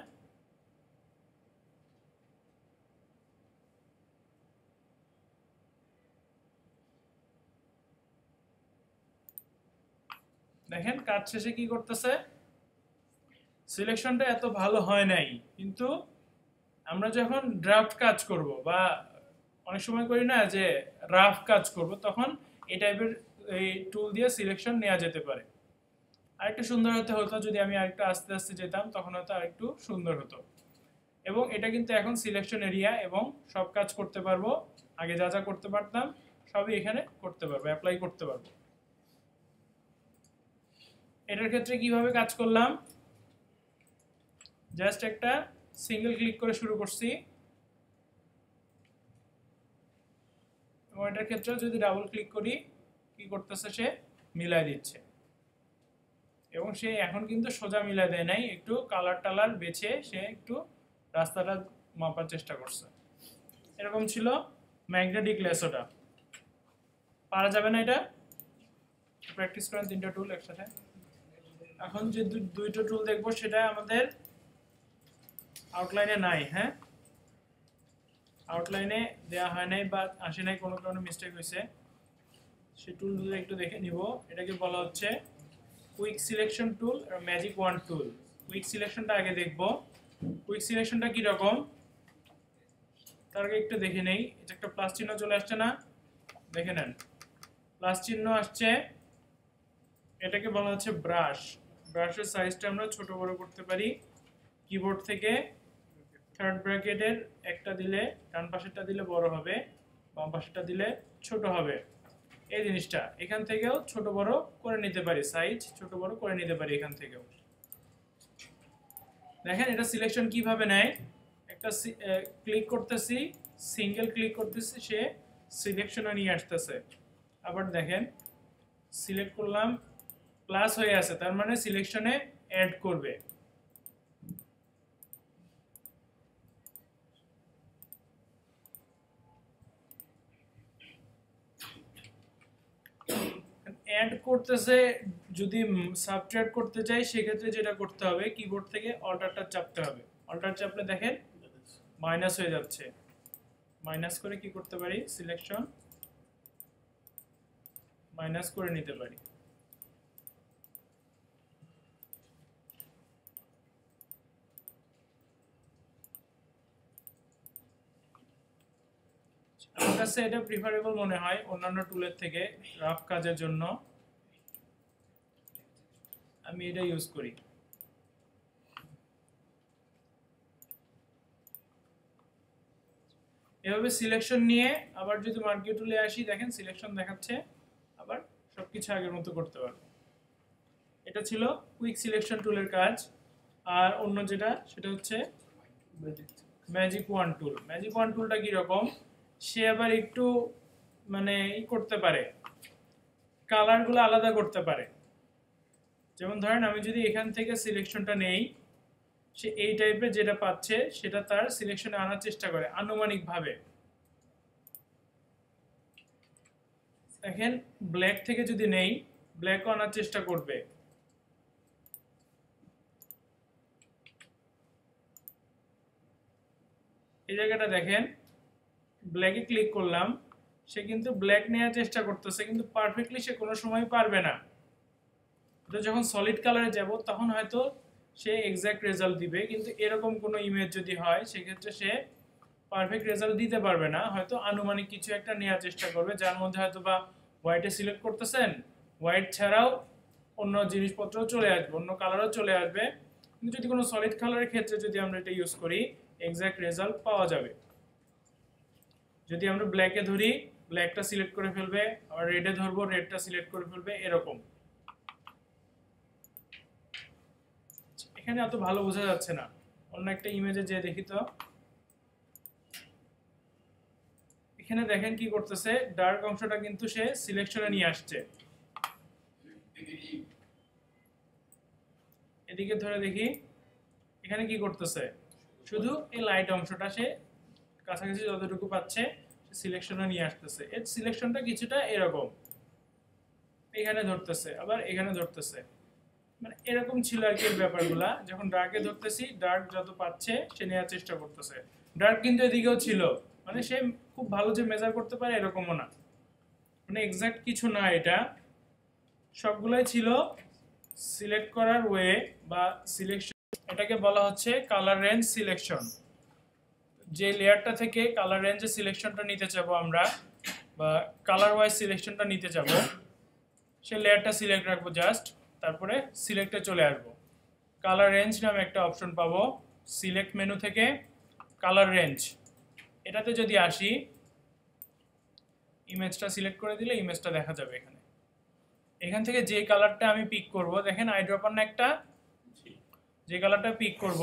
দেখেন কাজ শেষে কি করতেছে, সিলেকশনটা এত ভালো হয় নাই, কিন্তু আমরা যখন ড্রাফট কাজ করব বা অনেক সময় করি না যে রাফ কাজ করব, তখন এই টাইপের এই টুল দিয়ে সিলেকশন নেওয়া যেতে পারে। আরেকটু সুন্দর হতে হতো যদি আমি আরেকটু আস্তে আস্তে যেতাম, তখন হয়তো আরেকটু সুন্দর হতো। এবং এটা কিন্তু এখন সিলেকশন এরিয়া এবং সব কাজ করতে পারবো, আগে যা যা করতে পারতাম সবই এখানে করতে পারবো, অ্যাপ্লাই করতে পারবো। এটার ক্ষেত্রে কিভাবে কাজ করলাম, জাস্ট একটা সিঙ্গেল ক্লিক করে শুরু করছি, এবং এটার ক্ষেত্রে যদি ডাবল ক্লিক করি কি করতেছে, সে মিলাই দিচ্ছে। এবং সে এখন কিন্তু সোজা মিলাই দেয় নাই, একটু কালার টালার বেছে সে একটু রাস্তাটা মাপার চেষ্টা করছে। এরকম ছিল ম্যাগনেটিক ল্যাসোটা। পারা যাবে না এটা, প্র্যাকটিস করেন তিনটা টুল একসাথে। এখন যে দুইটা টুল দেখবো সেটা আমাদের আউটলাইনে নাই। হ্যাঁ, আউটলাইনে দেওয়া হয় নাই বা আসে নাই, কোনো কারণে মিস্টেক হয়েছে। সেই টুল দুটো একটু দেখে নিব। এটাকে বলা হচ্ছে কুইক সিলেকশন টুল আর ম্যাজিক ওয়ান টুল। কুইক সিলেকশনটা আগে দেখব। কুইক সিলেকশনটা কি রকম তার আগে একটু দেখে নেই। এটা একটা প্লাস চিহ্ন চলে আসছে না, দেখে নেন প্লাস চিহ্ন আসছে। এটাকে বলা হচ্ছে ব্রাশ। ব্রাশের সাইজটা আমরা ছোট বড় করতে পারি। কিবোর্ড থেকে থার্ড ব্র্যাকেটের একটা দিলে ডান পাশেরটা দিলে বড় হবে, বাম পাশেরটা দিলে ছোট হবে। এই জিনিসটা এখান থেকেও ছোট বড় করে নিতে পারি, সাইজ ছোট বড় করে নিতে পারি এখান থেকেও। দেখেন এটা সিলেকশন কিভাবে নেয়, একটা ক্লিক করতেছি, সিঙ্গেল ক্লিক করতেছি, সে সিলেকশনে নিয়ে আসতেছে। আবার দেখেন সিলেক্ট করলাম, প্লাস হয়ে আছে, তার মানে সিলেকশনে অ্যাড করবে। অ্যাড করতেছে, যদি সাবট্রাক্ট করতে চাই সেক্ষেত্রে যেটা করতে হবে কিবোর্ড থেকে অল্টারটা চাপতে হবে। অল্টার চাপলে দেখেন মাইনাস হয়ে যাচ্ছে। মাইনাস করে কি করতে পারি, সিলেকশন মাইনাস করে নিতে পারি। আমার কাছে এটা প্রিফারেবল মনে হয় অন্যান্য টুলের থেকে। রাফ কাজের জন্য আমি এটা ইউজ করি। এভাবে সিলেকশন নিয়ে আবার যদি মার্কেট টুলে আসি, দেখেন সিলেকশন দেখাচ্ছে, আবার সবকিছু আগের মতো করতে পারবো। এটা ছিল কুইক সিলেকশন টুলের কাজ। আর অন্য যেটা সেটা হচ্ছে ম্যাজিক ওয়ান টুল। ম্যাজিক ওয়ান টুলটা কীরকম, সে আবার একটু মানে করতে পারে, কালারগুলো আলাদা করতে পারে। যেমন ধরেন আমি যদি এখান থেকে সিলেকশনটা নেই, সে এই টাইপের যেটা পাচ্ছে সেটা তার সিলেকশনে আনার চেষ্টা করে আনুমানিকভাবে। দেখেন ব্ল্যাক থেকে যদি নেই, ব্ল্যাকও আনার চেষ্টা করবে। এই জায়গাটা দেখেন ব্ল্যাকে ক্লিক করলাম, সে কিন্তু ব্ল্যাক নেওয়ার চেষ্টা করতেছে, কিন্তু পারফেক্টলি সে কোনো সময় পারবে না। তো যখন সলিড কালারে যাব তখন হয়তো সে এক্সাক্ট রেজাল্ট দিবে, কিন্তু এরকম কোনো ইমেজ যদি হয় সেক্ষেত্রে সে পারফেক্ট রেজাল্ট দিতে পারবে না, হয়তো আনুমানিক কিছু একটা নেওয়ার চেষ্টা করবে, যার মধ্যে হয়তো বা হোয়াইটে সিলেক্ট করতেছেন, হোয়াইট ছাড়াও অন্য জিনিসপত্রও চলে আসবে, অন্য কালারও চলে আসবে, কিন্তু যদি কোনো সলিড কালারের ক্ষেত্রে যদি আমরা এটা ইউজ করি এক্সাক্ট রেজাল্ট পাওয়া যাবে। যদি আমরা ব্ল্যাকে ধরি ব্ল্যাকটা সিলেক্ট করে ফেলবে, আবার রেডে ধরবো রেডটা সিলেক্ট করে ফেলবে, এরকম। এখানে এত ভালো বোঝা যাচ্ছে না, অন্য একটা ইমেজে যে দেখি তো। এখানে দেখেন কি করতেছে, ডার্ক অংশটা কিন্তু সে সিলেকশনে নিয়ে আসছে। এদিকে ধরে দেখি এখানে কি করতেছে, শুধু এই লাইট অংশটা সে কাছাকাছি যতটুকু পাচ্ছে সিলেকশনে নিয়ে আসতেছে। এর সিলেকশনটা কিছুটা এরকম, এখানে ধরতেছে আবার এখানে ধরতেছে, মানে এরকম ছিল আর কি ব্যাপারগুলা। যখন ডার্কে ধরতেছি ডার্ক যত পাচ্ছে সে নেওয়ার চেষ্টা করতেছে, ডার্ক কিন্তু এদিকেও ছিল, মানে সে খুব ভালো যে মেজার করতে পারে এরকমও না, মানে এক্সাক্ট কিছু না, এটা সবগুলাই ছিল সিলেক্ট করার ওয়ে বা সিলেকশন। এটাকে বলা হচ্ছে কালার রেঞ্জ সিলেকশন। যে লেয়ারটা থেকে কালার রেঞ্জের সিলেকশনটা নিতে চাবো আমরা, বা কালার ওয়াইজ সিলেকশনটা নিতে চাবো, সেই লেয়ারটা সিলেক্ট রাখবো জাস্ট, তারপরে সিলেক্টে চলে আসবো। কালার রেঞ্জ নামে একটা অপশন পাবো, সিলেক্ট মেনু থেকে কালার রেঞ্জ, এটাতে যদি আসি ইমেজটা সিলেক্ট করে দিলে ইমেজটা দেখা যাবে। এখানে এখান থেকে যে কালারটা আমি পিক করব, দেখেন আইড্রপার না একটা, যে কালারটা পিক করব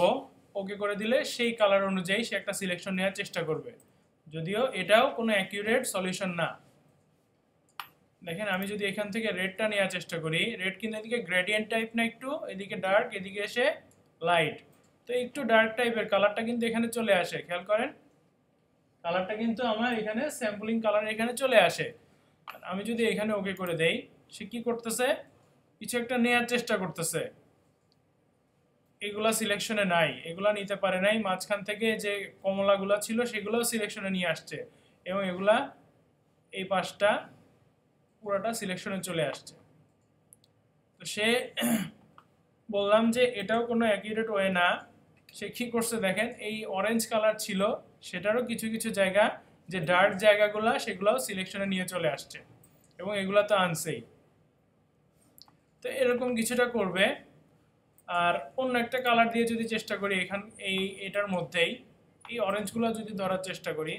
ওকে করে দিলে সেই কালার অনুযায়ী সে একটা সিলেকশন নেওয়ার চেষ্টা করবে, যদিও এটাও কোনো অ্যাকিউরেট সলিউশন না। দেখেন আমি যদি এখান থেকে রেডটা নেওয়ার চেষ্টা করি, রেড কিন্তু এদিকে গ্রেডিয়েন্ট টাইপ না, একটু এদিকে ডার্ক এদিকে এসে লাইট, তো একটু ডার্ক টাইপের কালারটা কিন্তু এখানে চলে আসে, খেয়াল করেন কালারটা কিন্তু আমার এখানে স্যাম্পলিং কালার এখানে চলে আসে। আমি যদি এখানে ওকে করে দেই, সে কি করতেছে, কিছু একটা নেওয়ার চেষ্টা করতেছে, এগুলা সিলেকশনে নাই, এগুলা নিতে পারে নাই, মাঝখান থেকে যে কমলাগুলা ছিল সেগুলোও সিলেকশনে নিয়ে আসছে, এবং এগুলা এই পাশটা পুরোটা সিলেকশনে চলে আসছে। তো সে বললাম যে এটাও কোনো অ্যাকিউরেট ওয়ে না, সে কি করছে দেখেন, এই অরেঞ্জ কালার ছিল সেটারও কিছু কিছু জায়গা, যে ডার্ক জায়গাগুলো সেগুলোও সিলেকশনে নিয়ে চলে আসছে, এবং এগুলো তো আনছেই। তো এরকম কিছুটা করবে। আর অন্য একটা কালার দিয়ে যদি চেষ্টা করি, এটার মধ্যেই এই অরেঞ্জগুলো যদি ধরার চেষ্টা করি,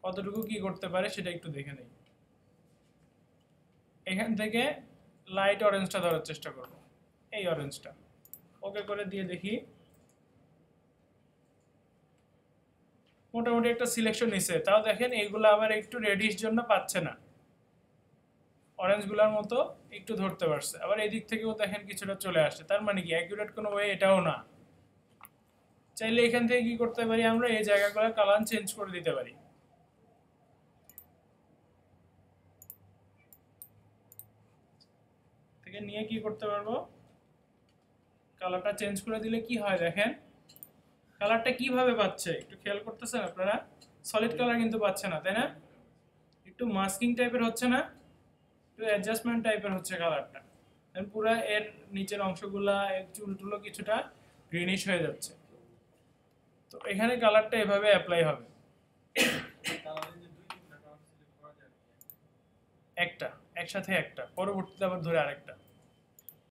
কতটুকু কি করতে পারে সেটা একটু দেখে নেই। এখান থেকে লাইট অরেঞ্জটা ধরার চেষ্টা করব, এই অরেঞ্জটা ওকে করে দিয়ে দেখি, মোটামুটি একটা সিলেকশন নিছে। তাও দেখেন এইগুলো আবার একটু রেডিশ জন্য পাচ্ছে না, অরেঞ্জগুলোর মতো একটু ধরতে পারছে, আবার এই দিক থেকেও দেখেন কিছুটা চলে আসছে। তার মানে কি অ্যাকুরেট কোনো ওয়ে এটাও না। চাইলে এখান থেকে কি করতে পারি, আমরা এই জায়গাগুলো কালার চেঞ্জ করে দিতে পারি। থেকে নিয়ে কি করতে পারবো, কালারটা চেঞ্জ করে দিলে কি হয় দেখেন, কালারটা কিভাবে পাচ্ছে একটু খেয়াল করতেছেন আপনারা, সলিড কালার কিন্তু পাচ্ছে না, তাই না, একটু মাস্কিং টাইপের হচ্ছে না, একটু অ্যাডজাস্টমেন্ট টাইপের হচ্ছে কালারটা, পুরো এর নিচের অংশগুলা চুলটুলো কিছুটা গ্রিনিশ হয়ে যাচ্ছে। তো এখানে কালারটা এভাবে অ্যাপ্লাই হবে, একটা একসাথে একটা, পরবর্তীতে আবার ধরে আরেকটা।